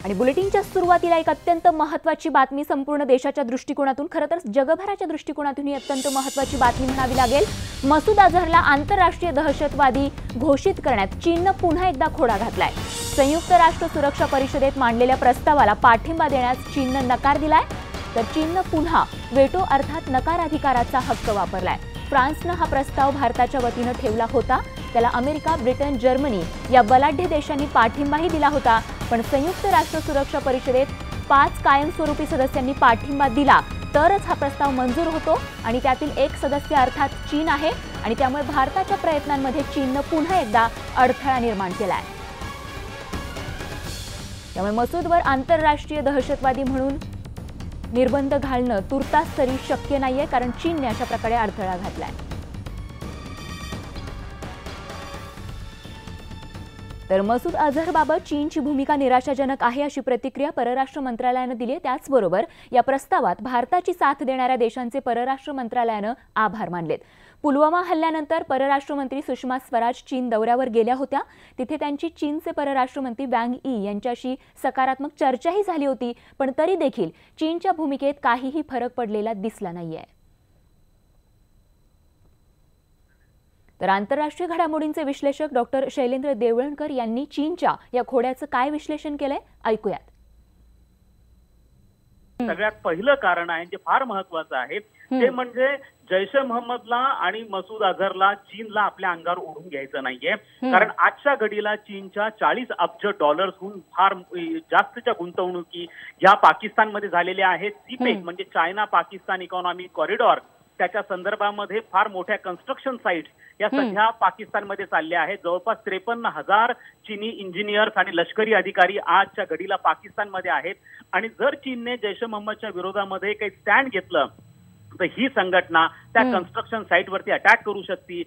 आणि बुलेटिनच्या सुरुवातीला एक अत्यंत महत्त्वाची बातमी संपूर्ण देशाच्या दृष्टिकोनातून खरं तर जगभराच्या दृष्टिकोनातून ही अत्यंत महत्त्वाची बातमी म्हणावी लागेल। मसूद अझहरला आंतरराष्ट्रीय दहशतवादी घोषित करण्यात चीनने पुन्हा एकदा खोडा घातलाय। संयुक्त राष्ट्र सुरक्षा परिषदेत मांडलेल्या प्रस्तावाला पाठिंबा देण्यास चीनने नकार दिलाय, तर चीनने पुन्हा वेटो अर्थात नकाराधिकाराचा हक्क वापरलाय। फ्रान्सने हा प्रस्ताव भारताच्या वतीने ठेवला होता, त्याला अमेरिका, ब्रिटन, जर्मनी या बलाढ्य देशांनी पाठिंबाही दिला होता, पण संयुक्त राष्ट्र सुरक्षा परिषदेत 5 कायमस्वरूपी सदस्यांनी पाठिंबा दिला तरच हा प्रस्ताव मंजूर होतो आणि त्यातील एक सदस्य अर्थात चीन आहे आणि त्यामुळे भारताच्या प्रयत्नांमध्ये चीनने पुन्हा एकदा अडथळा निर्माण केलाय। त्यामुळे मसूदवर आंतरराष्ट्रीय दहशतवादी म्हणून निर्बंध घालणं तुर्तास तरी शक्य नाहीये, कारण चीनने अशा प्रकारे अडथळा घातलाय। तर मसूद अझहरबाबत चीनची भूमिका निराशाजनक आहे अशी प्रतिक्रिया परराष्ट्र मंत्रालयाने दिली आहे। त्याचबरोबर या प्रस्तावात भारताची साथ देणाऱ्या देशांचे परराष्ट्र मंत्रालयाने आभार मानलेत। पुलवामा हल्ल्यानंतर परराष्ट्र मंत्री सुषमा स्वराज चीन दौऱ्यावर गेल्या होत्या, तिथे त्यांची चीनचे परराष्ट्र मंत्री वँग यी यांच्याशी सकारात्मक चर्चाही झाली होती, पण तरी देखील चीनच्या भूमिकेत काहीही फरक पडलेला दिसला नाहीये। तर आंतरराष्ट्रीय घडामोडींचे विश्लेषक डॉक्टर शैलेंद्र देवळणकर यांनी चीनच्या या खोड्याचं काय विश्लेषण केलंय ऐकूयात। सगळ्यात पहिलं कारण आहे जे फार महत्त्वाचं आहे ते म्हणजे जैश ए मोहम्मदला आणि मसूद अझहरला चीनला आपल्या अंगावर ओढून घ्यायचं नाहीये, कारण आजच्या घडीला चीनच्या 40 अब्ज डॉलर्सहून फार जास्तच्या गुंतवणुकी ह्या पाकिस्तानमध्ये झालेल्या आहेत। सीपेक म्हणजे चायना पाकिस्तान इकॉनॉमिक कॉरिडॉर, त्याच्या संदर्भामध्ये फार मोठ्या कन्स्ट्रक्शन साइट्स या सध्या पाकिस्तानमध्ये चालल्या आहेत। जवळपास 53,000 चीनी इंजिनियर्स आणि लष्करी अधिकारी आजच्या घडीला पाकिस्तानमध्ये आहेत आणि जर चीनने जैश ए मोहम्मदच्या विरोधामध्ये काही स्टँड घेतलं तर ही संघटना त्या कन्स्ट्रक्शन साइट वरती अटॅक करू शकते,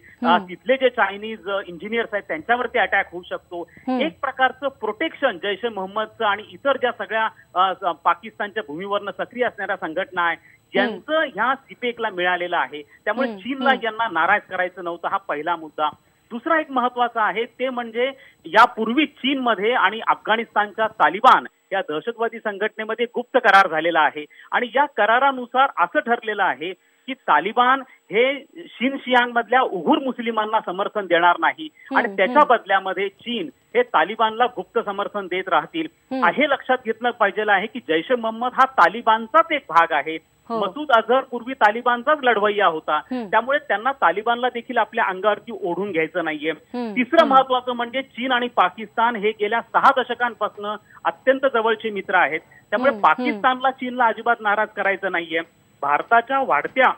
तिथले जे चायनीज इंजिनियर्स आहेत त्यांच्यावरती अटॅक होऊ शकतो। एक प्रकारचं प्रोटेक्शन जैश ए मोहम्मदचं आणि इतर ज्या सगळ्या पाकिस्तानच्या भूमीवरनं सक्रिय असणाऱ्या संघटना आहे ज्यांचं ह्या सीपेकला मिळालेलं आहे, त्यामुळे चीनला यांना नाराज करायचं नव्हतं, हा पहिला मुद्दा। दुसरा एक महत्वाचा आहे ते म्हणजे यापूर्वी चीनमध्ये आणि अफगाणिस्तानच्या तालिबान या दहशतवादी संघटनेमध्ये गुप्त करार झालेला आहे आणि या करारानुसार असं ठरलेलं आहे की तालिबान हे शिनशियांग मधल्या उघूर मुस्लिमांना समर्थन देणार नाही आणि त्याच्या बदल्यामध्ये चीन हे तालिबानला गुप्त समर्थन देत राहतील। हे लक्षात घेतलं पाहिजे आहे की जैश ए मोहम्मद हा तालिबानचाच एक भाग आहे। मसूद अझहर पूर्वी तालिबानचाच लढवय्या होता, त्यामुळे त्यांना तालिबानला देखील आपल्या अंगावरती ओढून घ्यायचं नाहीये। तिसरं महत्वाचं म्हणजे चीन आणि पाकिस्तान हे गेल्या 6 दशकांपासून अत्यंत जवळचे मित्र आहेत, त्यामुळे पाकिस्तानला चीनला अजिबात नाराज करायचं नाहीये। भारताच्या वाढत्या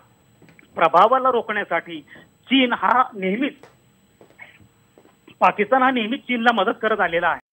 प्रभावाला रोखण्यासाठी पाकिस्तान हा नेहमीच चीनला मदत करत आलेला आहे।